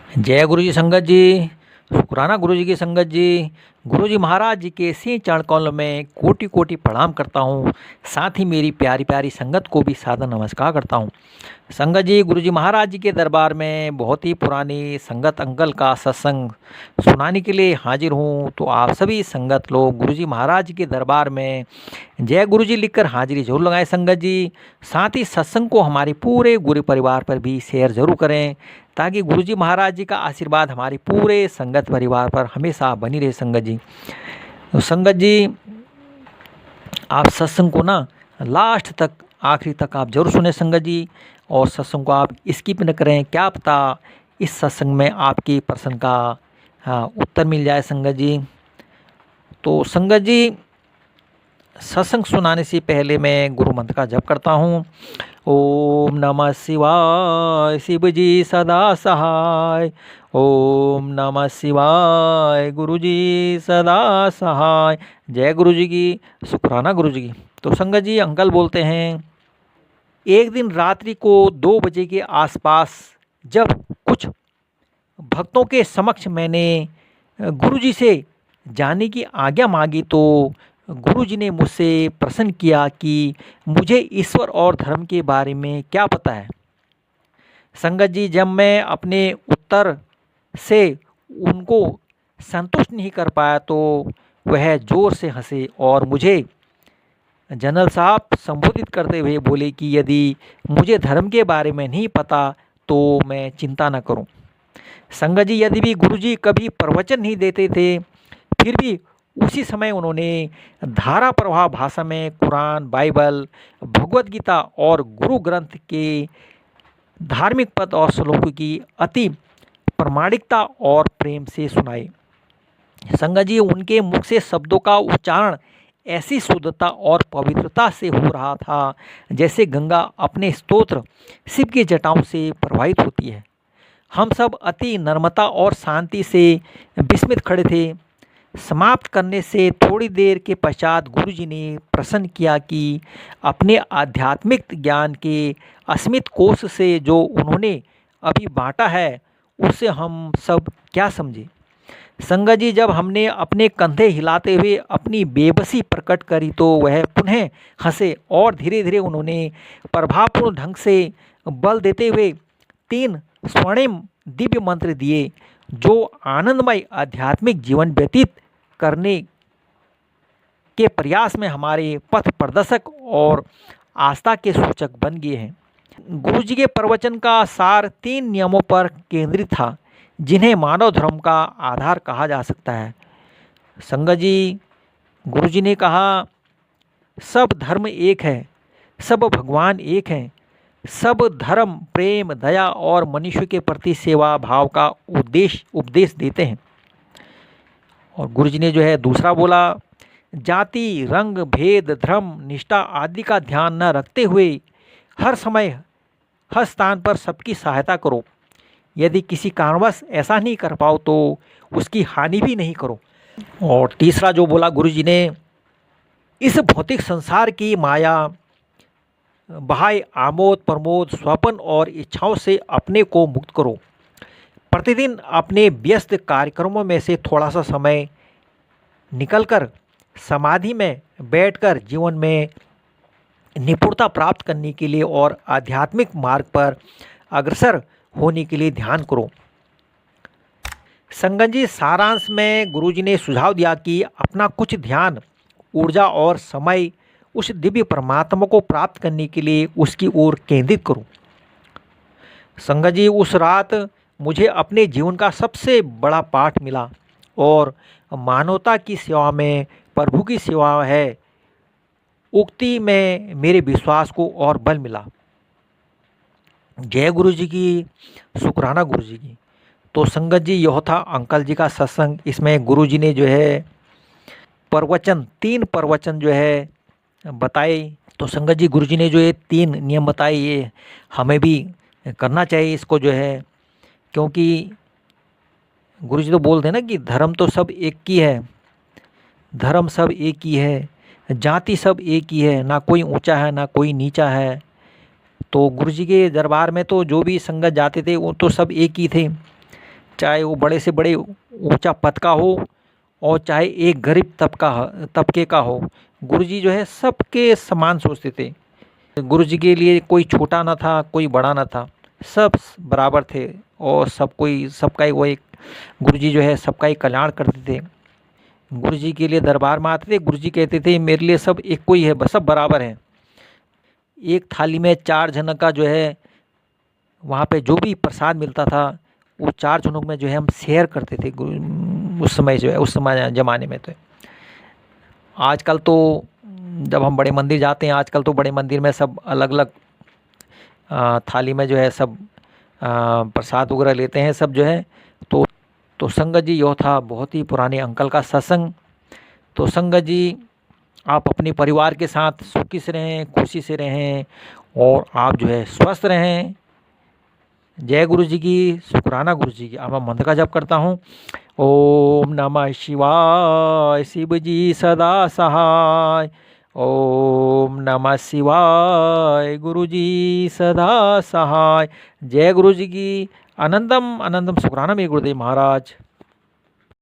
जय गुरु जी संगत जी। शुक्राना गुरु जी की संगत जी। गुरु जी महाराज जी के सी चरण कमल में कोटि कोटि प्रणाम करता हूँ। साथ ही मेरी प्यारी प्यारी संगत को भी सादर नमस्कार करता हूँ। संगत जी, गुरु जी महाराज जी के दरबार में बहुत ही पुरानी संगत अंकल का सत्संग सुनाने के लिए हाजिर हूँ। तो आप सभी संगत लोग गुरु जी महाराज जी के दरबार में जय गुरु जी लिखकर हाजिरी जरूर लगाएं संगत जी। साथ ही सत्संग को हमारे पूरे गुरु परिवार पर भी शेयर जरूर करें, ताकि गुरु जी महाराज जी का आशीर्वाद हमारे पूरे संगत परिवार पर हमेशा बनी रहे संगत जी। तो संगत जी, आप सत्संग को ना लास्ट तक, आखिरी तक आप जरूर सुने संगत जी, और सत्संग को आप स्किप न करें। क्या पता इस सत्संग में आपके प्रश्न का उत्तर मिल जाए संगत जी। तो संगत जी, सत्संग सुनाने से पहले मैं गुरु मंत्र का जप करता हूँ। ओम नमः शिवाय, शिव जी सदा सहाय। ओम नमः शिवाय, गुरु जी सदा सहाय। जय गुरु जी की, शुक्राना गुरु जी की। तो संगत जी, अंकल बोलते हैं, एक दिन रात्रि को 2 बजे के आसपास जब कुछ भक्तों के समक्ष मैंने गुरु जी से जाने की आज्ञा मांगी, तो गुरु जी ने मुझसे प्रश्न किया कि मुझे ईश्वर और धर्म के बारे में क्या पता है। संगत जी, जब मैं अपने उत्तर से उनको संतुष्ट नहीं कर पाया, तो वह जोर से हंसे और मुझे जनरल साहब संबोधित करते हुए बोले कि यदि मुझे धर्म के बारे में नहीं पता तो मैं चिंता न करूं। संगत जी, यदि भी गुरुजी कभी प्रवचन नहीं देते थे, फिर भी उसी समय उन्होंने धारा प्रवाह भाषा में कुरान, बाइबल, भगवत गीता और गुरु ग्रंथ के धार्मिक पद और श्लोकों की अति प्रामाणिकता और प्रेम से सुनाए। संगत जी, उनके मुख से शब्दों का उच्चारण ऐसी शुद्धता और पवित्रता से हो रहा था जैसे गंगा अपने स्तोत्र शिव की जटाओं से प्रवाहित होती है। हम सब अति नम्रता और शांति से विस्मित खड़े थे। समाप्त करने से थोड़ी देर के पश्चात गुरुजी ने प्रश्न किया कि अपने आध्यात्मिक ज्ञान के असीमित कोष से जो उन्होंने अभी बांटा है, उससे हम सब क्या समझे। संगत जी, जब हमने अपने कंधे हिलाते हुए अपनी बेबसी प्रकट करी, तो वह पुनः हंसे और धीरे धीरे उन्होंने प्रभावपूर्ण ढंग से बल देते हुए 3 स्वर्णिम दिव्य मंत्र दिए, जो आनंदमय आध्यात्मिक जीवन व्यतीत करने के प्रयास में हमारे पथ प्रदर्शक और आस्था के सूचक बन गए हैं। गुरु जी के प्रवचन का सार 3 नियमों पर केंद्रित था, जिन्हें मानव धर्म का आधार कहा जा सकता है। संगत जी, गुरु जी ने कहा, सब धर्म एक है, सब भगवान एक हैं, सब धर्म प्रेम, दया और मनुष्य के प्रति सेवा भाव का उपदेश देते हैं। और गुरु जी ने जो है दूसरा बोला, जाति, रंग, भेद, धर्म, निष्ठा आदि का ध्यान न रखते हुए हर समय हर स्थान पर सबकी सहायता करो। यदि किसी कारणवश ऐसा नहीं कर पाओ तो उसकी हानि भी नहीं करो। और तीसरा जो बोला गुरु जी ने, इस भौतिक संसार की माया, बाह्य आमोद प्रमोद, स्वप्न और इच्छाओं से अपने को मुक्त करो। प्रतिदिन अपने व्यस्त कार्यक्रमों में से थोड़ा सा समय निकलकर समाधि में बैठकर जीवन में निपुणता प्राप्त करने के लिए और आध्यात्मिक मार्ग पर अग्रसर होने के लिए ध्यान करो। संगत जी, सारांश में गुरुजी ने सुझाव दिया कि अपना कुछ ध्यान, ऊर्जा और समय उस दिव्य परमात्मा को प्राप्त करने के लिए उसकी ओर केंद्रित करो। संगत जी, उस रात मुझे अपने जीवन का सबसे बड़ा पाठ मिला और मानवता की सेवा में प्रभु की सेवा है उक्ति में मेरे विश्वास को और बल मिला। जय गुरु जी की, शुक्राना गुरु जी की। तो संगत जी, यह था अंकल जी का सत्संग। इसमें गुरु जी ने जो है प्रवचन, 3 प्रवचन जो है बताए। तो संगत जी, गुरु जी ने जो ये 3 नियम बताए, ये हमें भी करना चाहिए इसको जो है, क्योंकि गुरु जी तो बोलते हैं ना कि धर्म तो सब एक ही है, धर्म सब एक ही है, जाति सब एक ही है, ना कोई ऊंचा है ना कोई नीचा है। तो गुरु जी के दरबार में तो जो भी संगत जाते थे वो तो सब एक ही थे। चाहे वो बड़े से बड़े ऊंचा पद का हो और चाहे एक गरीब तबके का हो, गुरुजी जो है सबके समान सोचते थे। गुरुजी के लिए कोई छोटा ना था, कोई बड़ा ना था, सब बराबर थे और सबका ही वो एक गुरुजी जो है सबका ही कल्याण करते थे। गुरुजी के लिए दरबार में आते थे, गुरुजी कहते थे मेरे लिए सब एक कोई है, सब बराबर हैं। एक थाली में 4 जन का जो है वहाँ पे जो भी प्रसाद मिलता था वो 4 जनों में जो है हम शेयर करते थे उस समय जो है, उस समय ज़माने में। तो आजकल तो जब हम बड़े मंदिर जाते हैं, आजकल तो बड़े मंदिर में सब अलग अलग थाली में जो है सब प्रसाद वगैरह लेते हैं सब जो है। तो संगत जी यह था बहुत ही पुराने अंकल का सत्संग। तो संगत जी आप अपने परिवार के साथ सुखी से रहें, खुशी से रहें और आप जो है स्वस्थ रहें। जय गुरु जी की, शुक्राना गुरु जी की। अब मैं मंत्र का जप करता हूँ। ओम नमः शिवाय, शिव जी सदा सहाय। ओम नमः शिवाय, गुरु जी सदा सहाय। जय गुरु जी की। अनंतम अनंतम शुक्राना मेरे गुरुदेव महाराज।